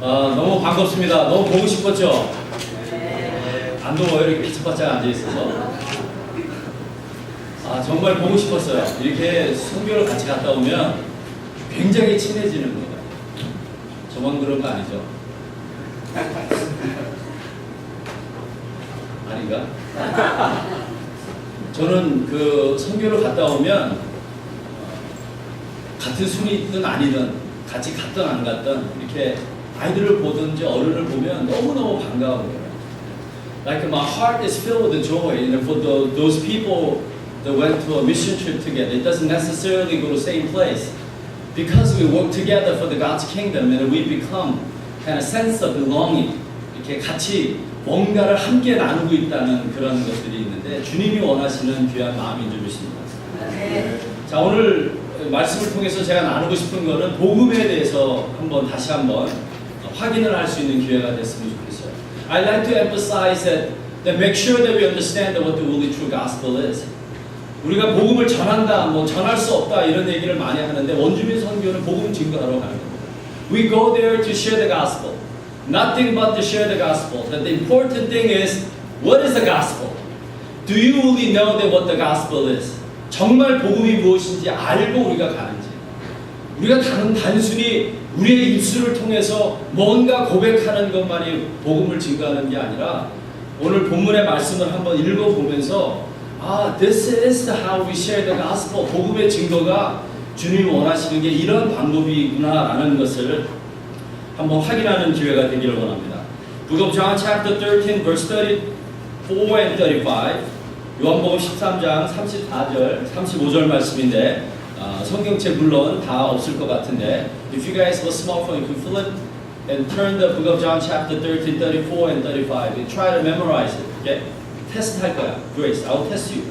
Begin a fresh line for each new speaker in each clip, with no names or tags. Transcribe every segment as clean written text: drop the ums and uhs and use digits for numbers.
너무 반갑습니다. 너무 보고 싶었죠? 안 더워요? 이렇게 피치바짝 앉아있어서. 정말 보고 싶었어요. 이렇게 선교를 같이 갔다 오면 굉장히 친해지는 거예요. 저만 그런 거 아니죠? 아닌가? 저는 그 선교를 갔다 오면 같은 순이든 아니든 같이 갔든 안 갔든 이렇게 아이들을 보든지 어른을 보면 너무너무 반가운 거예요. Like my heart is filled with joy, for those people that went to a mission trip together. It doesn't necessarily go to the same place. Because we work together for the God's kingdom and we become kind of sense of belonging. 이렇게 같이 뭔가를 함께 나누고 있다는 그런 것들이 있는데 주님이 원하시는 귀한 마음인 줄 믿습니다. 자, 오늘 말씀을 통해서 제가 나누고 싶은 거는 복음에 대해서 다시 한번 확인을 할 수 있는 기회가 됐으면 좋겠어요. I'd like to emphasize that make sure that we understand what the really true gospel is. 우리가 복음을 전한다, 전할 수 없다 이런 얘기를 많이 하는데 원주민 선교는 복음 증거하러 가는 겁니다. We go there to share the gospel. Nothing but to share the gospel. That the important thing is, what is the gospel? Do you really know that what the gospel is? 정말 복음이 무엇인지 알고 우리가 가는지. 우리가 단순히 우리의 입술을 통해서 뭔가 고백하는 것만이 복음을 증거하는 게 아니라 오늘 본문의 말씀을 한번 읽어보면서 this is how we share the gospel. 복음의 증거가 주님이 원하시는 게 이런 방법이구나라는 것을 한번 확인하는 기회가 되기를 원합니다. Book of John chapter 13 verse 34 and 35 요한복음 13장 34절 35절 말씀인데 성경책 물론 다 없을 것 같은데 If you guys have a smartphone you can fill it and turn the Book of John chapter 13, 34 and 35 and try to memorize it. Okay? 테스트 할 거야. Grace, I will test you.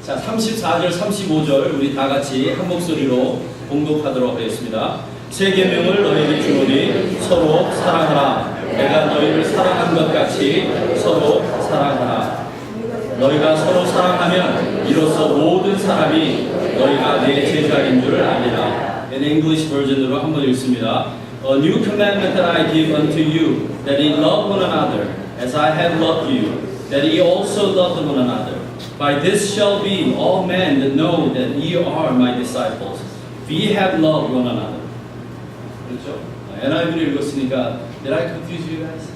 자, 34절, 35절 우리 다 같이 한 목소리로 봉독하도록 하겠습니다. 새 계명을 너희에게 주노니 서로 사랑하라. 내가 너희를 사랑한 것 같이 서로 사랑하라. 너희가 서로 사랑하면 이로써 모든 사람이 너희가 내 제자인 줄 알리라. In English version으로 한번 읽습니다. A new commandment that I give unto you, that ye love one another, as I have loved you, that ye also love one another. By this shall be all men that know that ye are my disciples, if ye have loved one another. 그렇죠? NIV를 읽었으니까 Did I confuse you guys?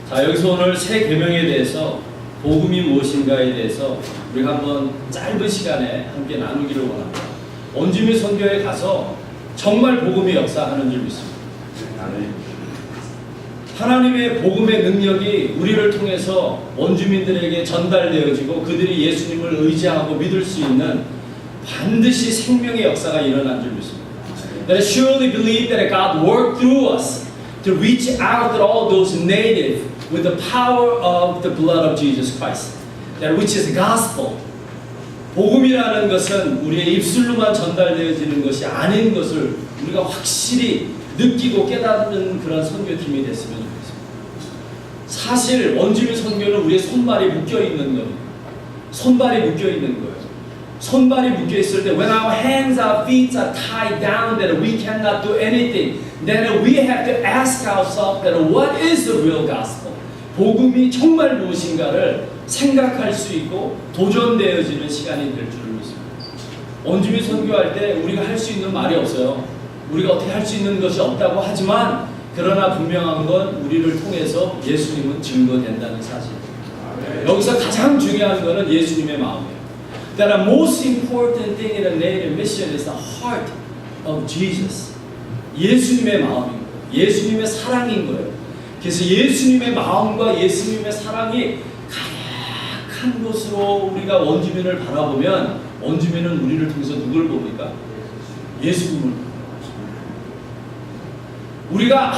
자, 여기서 오늘 새 계명에 대해서 복음이 무엇인가에 대해서 우리가 한번 짧은 시간에 함께 나누기를 원합니다. 원주민 선교에 가서 정말 복음이 역사하는 줄 믿습니다. 하나님의 복음의 능력이 우리를 통해서 원주민들에게 전달되어지고 그들이 예수님을 의지하고 믿을 수 있는 반드시 생명의 역사가 일어난 줄 믿습니다. That I surely believe that God worked through us to reach out to all those native with the power of the blood of Jesus Christ. That which is gospel. 복음이라는 것은 우리의 입술로만 전달되어지는 것이 아닌 것을 우리가 확실히 느끼고 깨닫는 그런 선교팀이 됐으면 좋겠습니다. 사실 원주민 선교는 우리의 손발이 묶여있는 겁니다. 손발이 묶여있는 거예요. 손발이 묶여있을 때 when our hands, our feet are tied down that we cannot do anything, then we have to ask ourselves that what is the real gospel? 복음이 정말 무엇인가를 생각할 수 있고 도전되어지는 시간이 될 줄을 믿습니다. 원주민 선교할 때 우리가 할 수 있는 말이 없어요. 우리가 어떻게 할 수 있는 것이 없다고 하지만 그러나 분명한 건 우리를 통해서 예수님은 증거된다는 사실. 여기서 가장 중요한 것은 예수님의 마음이에요. That the most important thing in a native mission is the heart of Jesus. 예수님의 마음인 거예요. 예수님의 사랑인 거예요. 그래서 예수님의 마음과 예수님의 사랑이 가득한 곳으로 우리가 원주민을 바라보면 원주민은 우리를 통해서 누굴 봅니까? 예수님을. 우리가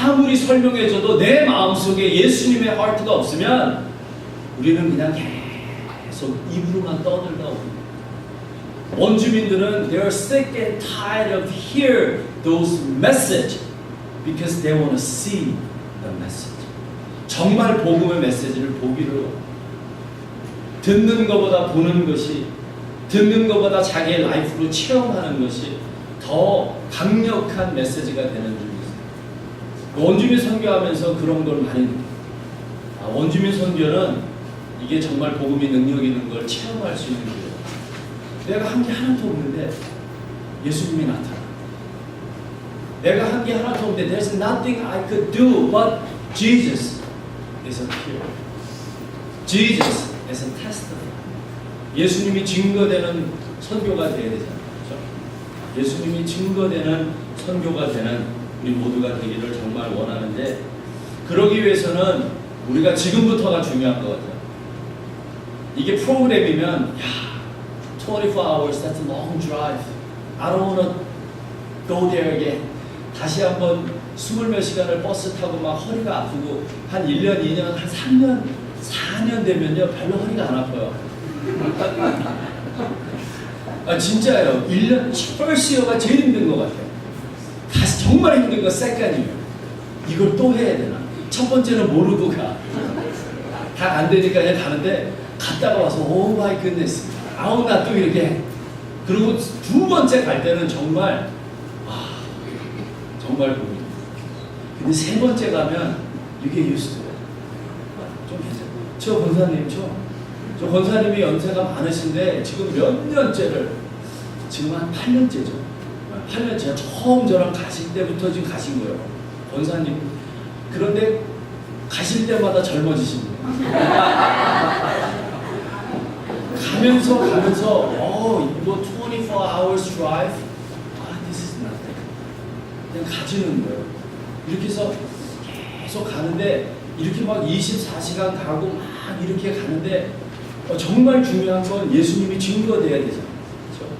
아무리 설명해줘도 내 마음속에 예수님의 하트가 없으면 우리는 그냥 계속 입으로만 떠들다 옵니다. 원주민들은 they are sick and tired of hear those message because they want to see the message. 정말 복음의 메시지를 보기를 원합니다. 듣는 것보다 보는 것이, 듣는 것보다 자기의 라이프로 체험하는 것이 더 강력한 메시지가 되는 줄이 있어요. 원주민 선교하면서 그런 걸 많이 느껴요. 원주민 선교는 이게 정말 복음이 능력 있는 걸 체험할 수 있는 거예요. 내가 한 게 하나도 없는데 예수님이 나타나. 내가 한 게 하나도 없는데 there's nothing I could do but Jesus is appeared. Jesus is a testimony. 예수님이 증거되는 선교가 되어야 되잖아요. 그렇죠? 예수님이 증거되는 선교가 되는 우리 모두가 되기를 정말 원하는데 그러기 위해서는 우리가 지금부터가 중요한 것 같아요. 이게 프로그램이면 24 hours, that's a long drive. I don't want to go there again. 다시 한번 20몇 시간을 버스 타고 막 허리가 아프고 한 1년, 2년, 한 3년, 4년 되면요 별로 허리가 안 아파요. 진짜예요. 1년, first year가 제일 힘든 것 같아요. 다시 정말 힘든 거 second이에요. 이걸 또 해야 되나? 첫 번째는 모르고 가. 다 안 되니까 그냥 가는데 갔다가 와서 오 마이 굿네스. 아우 나 또 이렇게 해. 그리고 두 번째 갈 때는 정말 정말 고민. 근데 세 번째 가면 이게 used to it. 좀 괜찮아요. 저 권사님 저 권사님이 연세가 많으신데 지금 몇 년째를 지금 한 8년째죠. 8년째 처음 저랑 가실 때부터 지금 가신 거예요. 권사님. 그런데 가실 때마다 젊어지십니다. 가면서 이거 24 hours drive this is nothing. 그냥 가지는 거예요. 이렇게 해서 계속 가는데 이렇게 막 24시간 가고 막 이렇게 가는데 정말 중요한 건 예수님이 증거돼야 되잖아요. 그렇죠?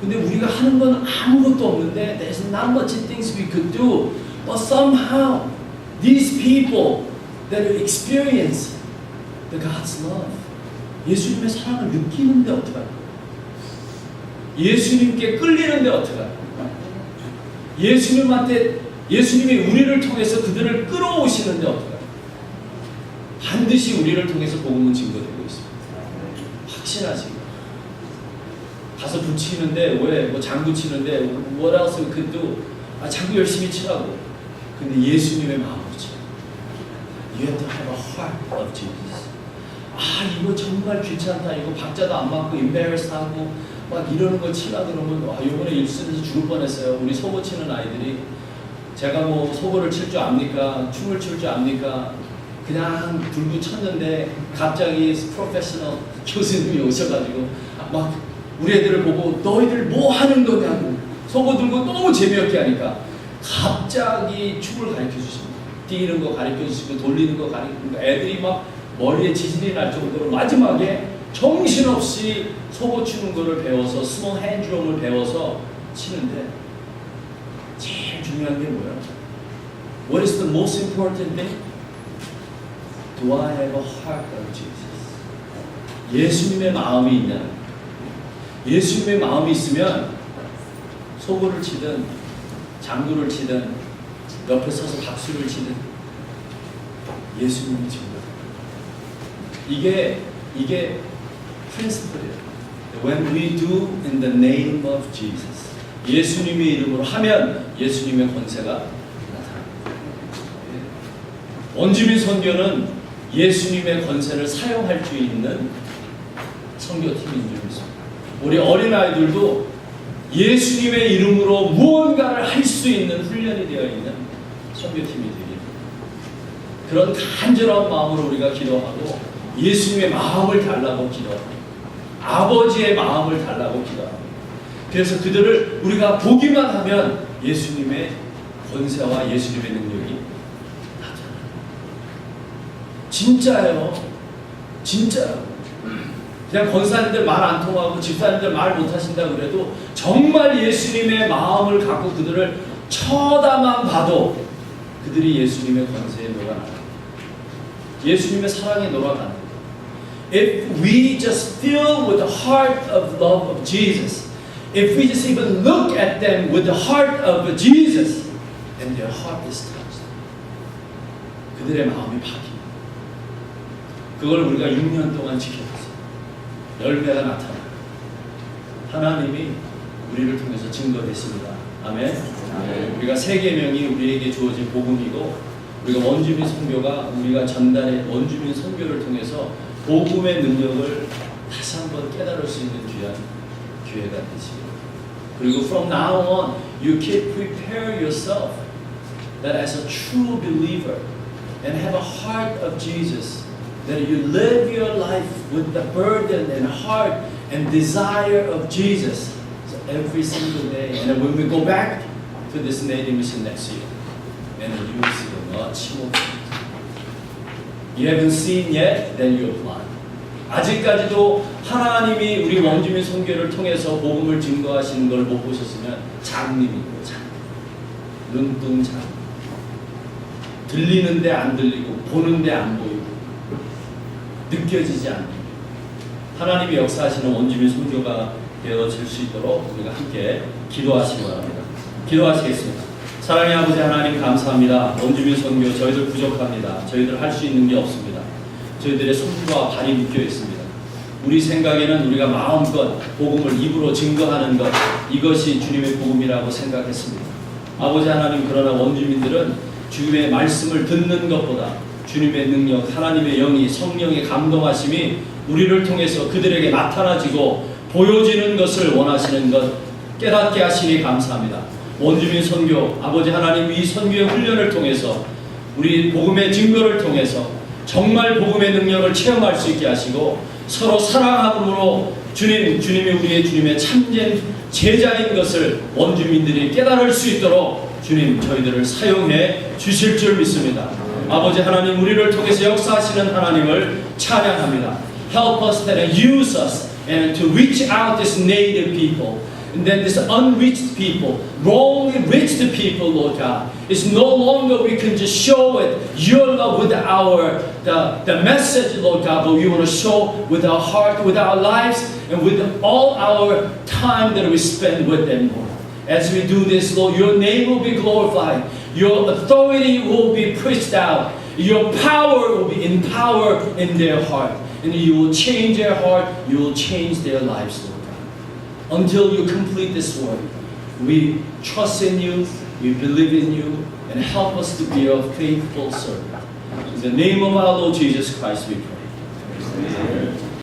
근데 우리가 하는 건 아무것도 없는데 there's not much things we could do, but somehow these people that experience the God's love, 예수님의 사랑을 느끼는데 어떡할까? 예수님께 끌리는데 어떡할까? 예수님이 우리를 통해서 그들을 끌어오시는데 어떡할까? 반드시 우리를 통해서 복음은 증거되고 있습니다. 확신하시고 가서 붙이는데 왜 뭐 장구 치는데 what else we could do? 장구 열심히 치라고. 근데 예수님의 마음으로 치. You have to have a heart of Jesus. 이거 정말 귀찮다. 이거 박자도 안 맞고 embarrassed 하고 막 이러는 거 치라 그러면 요번에 일순에서 죽을 뻔했어요. 우리 소고 치는 아이들이 제가 뭐 소고를 칠 줄 압니까? 춤을 출 줄 압니까? 그냥 불고 쳤는데 갑자기 프로페셔널 교수님이 오셔가지고 막 우리 애들을 보고 너희들 뭐 하는 거냐고 소고 들고 너무 재미없게 하니까 갑자기 춤을 가르쳐 주십니다. 뛰는 거 가르쳐 주시고 돌리는 거 가르쳐 주시고 애들이 막 머리에 지진이 날 정도로 마지막에 정신없이 소고 추는 거를 배워서 스몰 핸드럼을 배워서 치는데 제일 중요한 게 뭐야? What is the most important thing? Do I have a heart of Jesus? 예수님의 마음이 있냐? 예수님의 마음이 있으면 소고를 치든 장구를 치든 옆에 서서 박수를 치든 예수님이 증거. 이게 프린시플이에요. When we do in the name of Jesus. 예수님의 이름으로 하면 예수님의 권세가 나타납니다. 원주민 선교는 예수님의 권세를 사용할 수 있는 선교팀인 줄 믿습니다. 우리 어린아이들도 예수님의 이름으로 무언가를 할 수 있는 훈련이 되어 있는 선교팀이 되길 그런 간절한 마음으로 우리가 기도하고 예수님의 마음을 달라고 기도하고 아버지의 마음을 달라고 기도하고 그래서 그들을 우리가 보기만 하면 예수님의 권세와 예수님의 능력이 나타나요. 진짜예요. 진짜요. 그냥 권사님들 말 안 통하고 집사님들 말 못 하신다 그래도 정말 예수님의 마음을 갖고 그들을 쳐다만 봐도 그들이 예수님의 권세에 놀아나요. 예수님의 사랑에 놀아나요. If we just fill with the heart of love of Jesus, if we just even look at them with the heart of Jesus, then their heart is touched. 그들의 마음이 바뀝니다. 그걸 우리가 6년 동안 지켜봤어요. 열매가 나타나요. 하나님이 우리를 통해서 증거됐습니다. 아멘. 우리가 세 계명이 우리에게 주어진 복음이고, 우리가 원주민 선교가 우리가 전달해 원주민 선교를 통해서 복음의 능력을 다시 한번 깨달을 수 있는 귀한 기회가 되시고, 그리고 from now on you keep prepare yourself that as a true believer and have a heart of Jesus, that you live your life with the burden and heart and desire of Jesus. So every single day, and then when we go back to this native mission next year, and then you will see much more. You haven't seen yet, then you apply. 아직까지도 하나님이 우리 원주민 선교를 통해서 복음을 증거하시는 걸 못 보셨으면 장님이고 장님, 눈뜬 장님. 들리는데 안 들리고 보는데 안 보이고 느껴지지 않는 하나님이 역사하시는 원주민 선교가 되어질 수 있도록 우리가 함께 기도하시기 바랍니다. 기도하시겠습니다. 사랑의 아버지 하나님 감사합니다. 원주민 선교 저희들 부족합니다. 저희들 할 수 있는 게 없습니다. 저희들의 손과 발이 묶여 있습니다. 우리 생각에는 우리가 마음껏 복음을 입으로 증거하는 것, 이것이 주님의 복음이라고 생각했습니다. 아버지 하나님, 그러나 원주민들은 주님의 말씀을 듣는 것보다 주님의 능력, 하나님의 영이, 성령의 감동하심이 우리를 통해서 그들에게 나타나지고 보여지는 것을 원하시는 것 깨닫게 하시니 감사합니다. 원주민 선교, 아버지 하나님, 이 선교의 훈련을 통해서 우리 복음의 증거를 통해서 정말 복음의 능력을 체험할 수 있게 하시고 서로 사랑함으로 주님이 우리의 주님의 참된 제자인 것을 원주민들이 깨달을 수 있도록 주님 저희들을 사용해 주실 줄 믿습니다. 아버지 하나님, 우리를 통해서 역사하시는 하나님을 찬양합니다. Help us that use us and to reach out this native people and then this unreached people, wrongly reached people, Lord God. It's no longer we can just show it, your love with the message, Lord God, but we want to show with our heart, with our lives, and with all our time that we spend with them, Lord. As we do this, Lord, your name will be glorified. Your authority will be preached out. Your power will be empowered in their heart. And you will change their heart. You will change their lives, Lord God. Until you complete this work, we trust in you, we believe in you, and help us to be a faithful servant. In the name of our Lord Jesus Christ we pray. Amen.